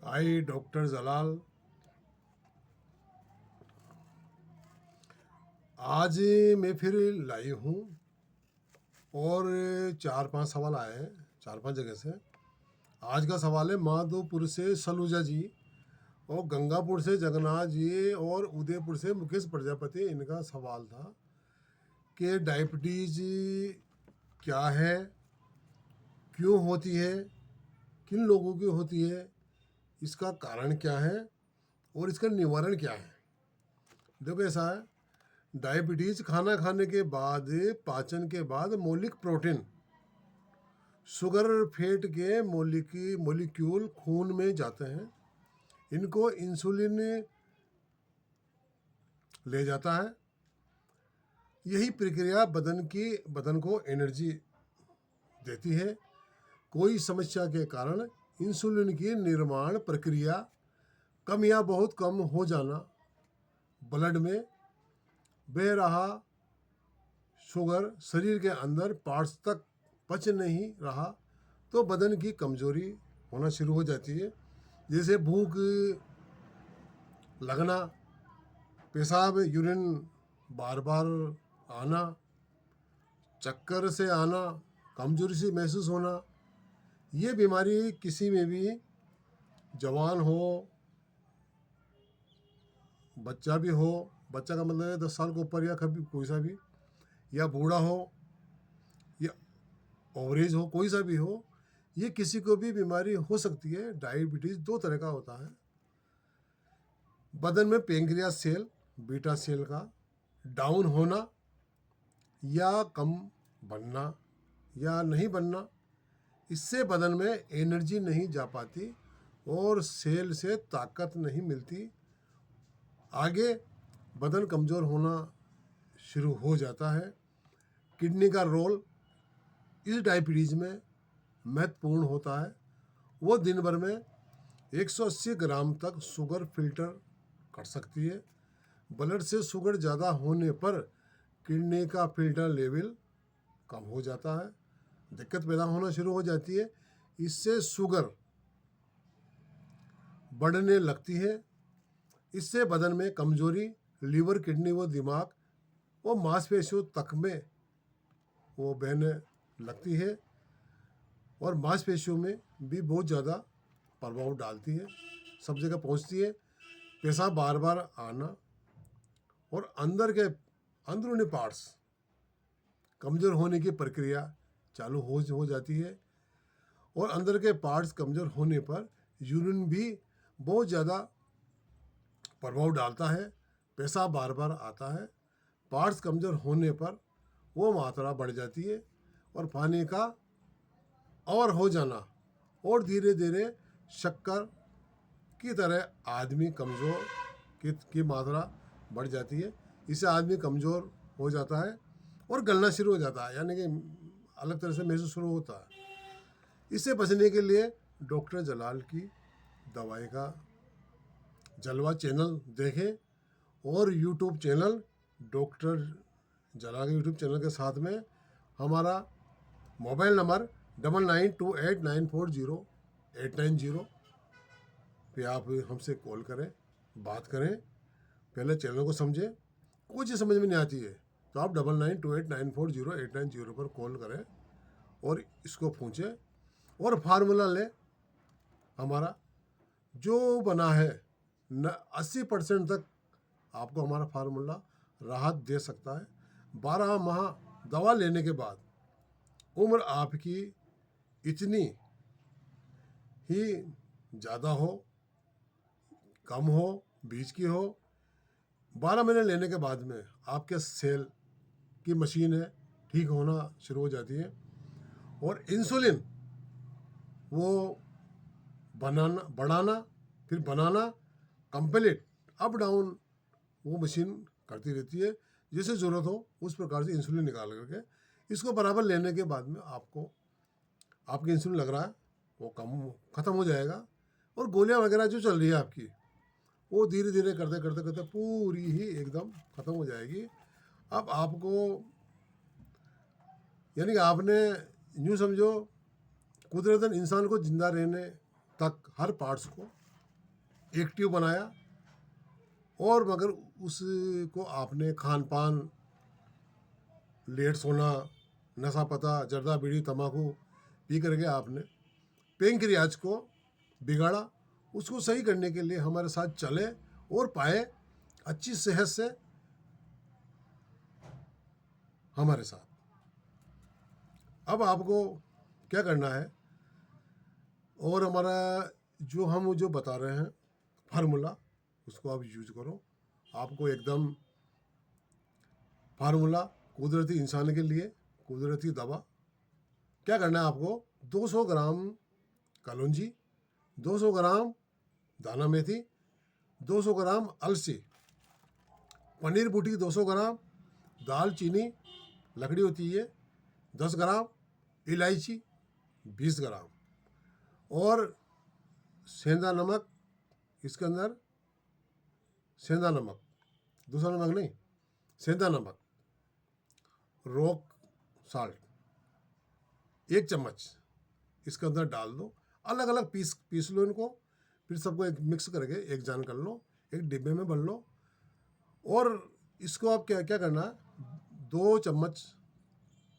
आई doctor जलाल। आज मैं फिर लाई हूँ और 4-5 सवाल आए हैं 4-5 जगह से। आज का सवाल है माधोपुर से सलूजा जी और गंगापुर से जगन्नाथ जी और उदयपुर से मुकेश प्रजापति। इनका सवाल था कि डायबिटीज क्या है, क्यों होती है, किन लोगों की होती है, इसका कारण क्या है और इसका निवारण क्या है। देखो ऐसा है, डायबिटीज खाना खाने के बाद, पाचन के बाद मौलिक प्रोटीन शुगर फैट के मोलिक्यूल खून में जाते हैं। इनको इंसुलिन ले जाता है। यही प्रक्रिया बदन को एनर्जी देती है। कोई समस्या के कारण इंसुलिन की निर्माण प्रक्रिया कम या बहुत कम हो जाना, ब्लड में बह रहा शुगर शरीर के अंदर पार्ट्स तक पच नहीं रहा तो बदन की कमजोरी होना शुरू हो जाती है। जैसे भूख लगना, पेशाब यूरिन बार बार आना, चक्कर से आना, कमजोरी से महसूस होना। ये बीमारी किसी में भी, जवान हो, बच्चा भी हो, बच्चा का मतलब है 10 साल के ऊपर या कभी कोई सा भी, या बूढ़ा हो या ओवरेज हो, कोई सा भी हो, ये किसी को भी बीमारी हो सकती है। डायबिटीज 2 तरह का होता है। बदन में पेंक्रियास सेल, बीटा सेल का डाउन होना या कम बनना या नहीं बनना, इससे बदन में एनर्जी नहीं जा पाती और सेल से ताकत नहीं मिलती। आगे बदन कमज़ोर होना शुरू हो जाता है। किडनी का रोल इस डायबिटीज़ में महत्वपूर्ण होता है। वो दिन भर में 180 ग्राम तक शुगर फिल्टर कर सकती है। ब्लड से शुगर ज़्यादा होने पर किडनी का फिल्टर लेवल कम हो जाता है, दिक्कत पैदा होना शुरू हो जाती है। इससे शुगर बढ़ने लगती है। इससे बदन में कमजोरी, लीवर, किडनी व दिमाग और मांसपेशियों तक में वो बहने लगती है और मांसपेशियों में भी बहुत ज़्यादा प्रभाव डालती है, सब जगह पहुंचती है। पेशाब बार बार आना और अंदर के अंदरूनी पार्ट्स कमज़ोर होने की प्रक्रिया चालू हो जाती है और अंदर के पार्ट्स कमज़ोर होने पर यूरिन भी बहुत ज़्यादा प्रभाव डालता है। पेशाब बार बार आता है। पार्ट्स कमज़ोर होने पर वो मात्रा बढ़ जाती है और पानी का और हो जाना और धीरे धीरे शक्कर की तरह आदमी कमज़ोर की मात्रा बढ़ जाती है। इससे आदमी कमज़ोर हो जाता है और गलना शुरू हो जाता है, यानी कि अलग तरह से महसूस शुरू होता है। इससे बचने के लिए डॉक्टर जलाल की दवाई का जलवा चैनल देखें और यूट्यूब चैनल डॉक्टर जलाल के यूट्यूब चैनल के साथ में हमारा मोबाइल नंबर 9928940890 पे आप हमसे कॉल करें, बात करें। पहले चैनल को समझें। कोई चीज़ समझ में नहीं आती है तो आप 9928940890 पर कॉल करें और इसको पूछें और फार्मूला लें। हमारा जो बना है 80% तक आपको हमारा फार्मूला राहत दे सकता है। 12 माह दवा लेने के बाद उम्र आपकी इतनी ही ज़्यादा हो, कम हो, बीच की हो, 12 महीने लेने के बाद में आपके सेल की मशीन है ठीक होना शुरू हो जाती है और इंसुलिन वो बढ़ाना फिर बनाना कंप्लीट अप डाउन वो मशीन करती रहती है। जैसे ज़रूरत हो उस प्रकार से इंसुलिन निकाल करके इसको बराबर लेने के बाद में आपको आपकी इंसुलिन लग रहा है वो ख़त्म हो जाएगा और गोलियां वगैरह जो चल रही है आपकी वो धीरे धीरे करते करते करते पूरी ही एकदम ख़त्म हो जाएगी। अब आपको यानी कि आपने यूँ समझो कुदरतन इंसान को जिंदा रहने तक हर पार्ट्स को एक्टिव बनाया। और मगर उसको आपने खान पान, लेट सोना, नशा पता, जर्दा बीड़ी तंबाकू पी करके आपने पेंक्रियाज को बिगाड़ा। उसको सही करने के लिए हमारे साथ चले और पाए अच्छी सेहत से हमारे साथ। अब आपको क्या करना है, और हमारा जो बता रहे हैं फार्मूला, उसको आप यूज करो। आपको एकदम फार्मूला कुदरती इंसान के लिए कुदरती दवा। क्या करना है आपको, 200 ग्राम कलौंजी, 200 ग्राम दाना मेथी, 200 ग्राम अलसी, पनीर बूटी 200 ग्राम, दालचीनी लकड़ी होती है 10 ग्राम, इलायची 20 ग्राम, और सेंधा नमक, इसके अंदर सेंधा नमक, दूसरा नमक नहीं, सेंधा नमक, रॉक साल्ट 1 चम्मच इसके अंदर डाल दो। अलग अलग पीस लो इनको, फिर सबको एक मिक्स करके एक जान कर लो, एक डिब्बे में भर लो। और इसको आप क्या क्या करना है, 2 चम्मच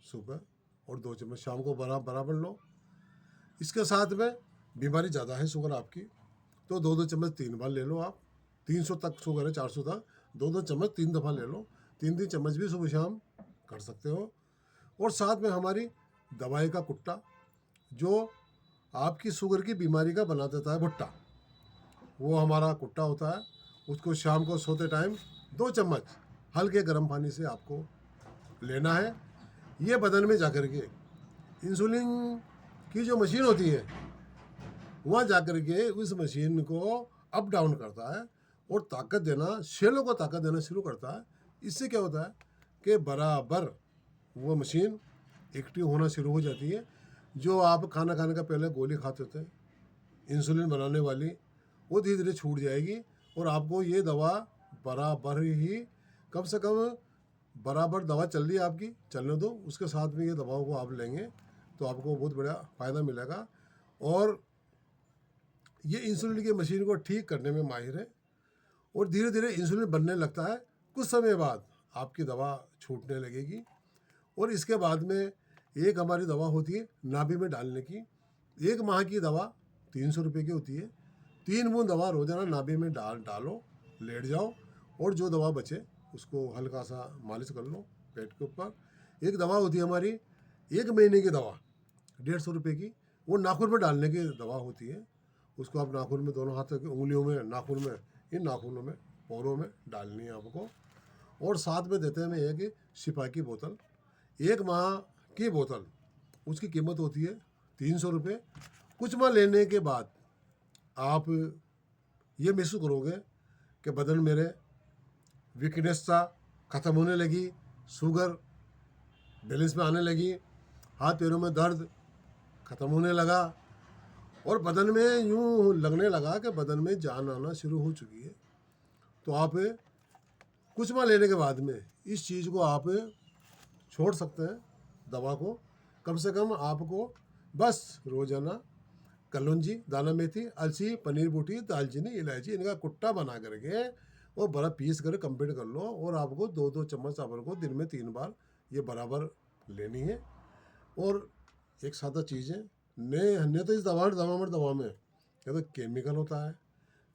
सुबह और 2 चम्मच शाम को बराबर लो। इसके साथ में बीमारी ज़्यादा है शुगर आपकी, तो 2-2 चम्मच 3 बार ले लो आप। 300 तक शुगर है, 400 तक 2-2 चम्मच 3 दफ़ा ले लो। 3-3 चम्मच भी सुबह शाम कर सकते हो। और साथ में हमारी दवाई का कुट्टा, जो आपकी शुगर की बीमारी का बना देता है भुट्टा, वो हमारा कुट्टा होता है। उसको शाम को सोते टाइम 2 चम्मच हल्के गर्म पानी से आपको लेना है। ये बदन में जाकर के इंसुलिन की जो मशीन होती है, वहाँ जाकर के उस मशीन को अप डाउन करता है और ताकत देना, सेलों को ताकत देना शुरू करता है। इससे क्या होता है कि बराबर वो मशीन एक्टिव होना शुरू हो जाती है। जो आप खाना खाने का पहले गोली खाते थे इंसुलिन बनाने वाली, वो धीरे धीरे छूट जाएगी। और आपको ये दवा बराबर ही, कम से कम बराबर दवा चल रही है आपकी, चलने दो। उसके साथ में ये दवाओं को आप लेंगे तो आपको बहुत बड़ा फ़ायदा मिलेगा। और ये इंसुलिन की मशीन को ठीक करने में माहिर है। और धीरे धीरे इंसुलिन बनने लगता है, कुछ समय बाद आपकी दवा छूटने लगेगी। और इसके बाद में एक हमारी दवा होती है नाभि में डालने की। 1 माह की दवा 300 रुपये की होती है। 3 बूंद दवा रोजाना नाभि में डालो, लेट जाओ, और जो दवा बचे उसको हल्का सा मालिश कर लो पेट के ऊपर। एक दवा होती है हमारी 1 महीने की दवा 150 रुपये की, वो नाखून में डालने की दवा होती है। उसको आप नाखून में, दोनों हाथों की उंगलियों में, नाखून में, इन नाखूनों में, पैरों में डालनी है आपको। और साथ में देते हैं एक सिपा की बोतल, 1 माह की बोतल, उसकी कीमत होती है 300 रुपये। कुछ माह लेने के बाद आप ये महसूस करोगे कि बदन मेरे वीकनेस सा ख़त्म होने लगी, शुगर बैलेंस में आने लगी, हाथ पैरों में दर्द ख़त्म होने लगा, और बदन में यूँ लगने लगा कि बदन में जान आना शुरू हो चुकी है। तो आप कुछ माह लेने के बाद में इस चीज़ को आप छोड़ सकते हैं, दवा को। कम से कम आपको बस रोज़ाना कलौंजी, दाना मेथी, अलसी, पनीर बूटी, दालचीनी, इलायची, इनका कुट्टा बना करके और बड़ा पीस कर कंप्लीट कर लो। और आपको 2-2 चम्मच आपको दिन में 3 बार ये बराबर लेनी है। और एक सादा चीज़ है, न तो इस दवा में या तो केमिकल होता है,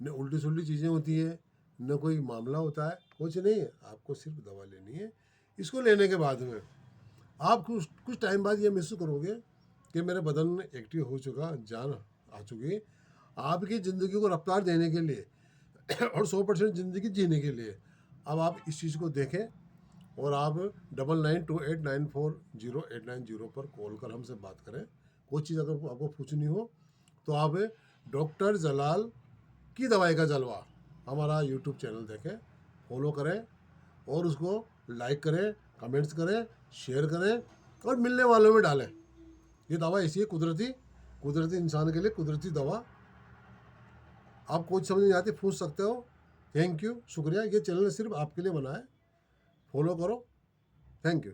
न उल्टी सुल्टी चीज़ें होती है, न कोई मामला होता है, कुछ नहीं है। आपको सिर्फ दवा लेनी है। इसको लेने के बाद में आप कुछ टाइम बाद ये महसूस करोगे कि मेरे बदन में एक्टिव हो चुका, जान आ चुकी। आपकी ज़िंदगी को रफ्तार देने के लिए और 100% ज़िंदगी जीने के लिए अब आप इस चीज़ को देखें। और आप 9928940890 पर कॉल कर हमसे बात करें। कोई चीज़ अगर आपको पूछनी हो तो आप डॉक्टर जलाल की दवाई का जलवा हमारा यूट्यूब चैनल देखें, फॉलो करें, और उसको लाइक करें, कमेंट्स करें, शेयर करें, और मिलने वालों में डालें। ये दवा ऐसी है कुदरती इंसान के लिए कुदरती दवा। आप कुछ समझ नहीं आती पूछ सकते हो। थैंक यू, शुक्रिया। ये चैनल सिर्फ आपके लिए बना है, फॉलो करो। Thank you.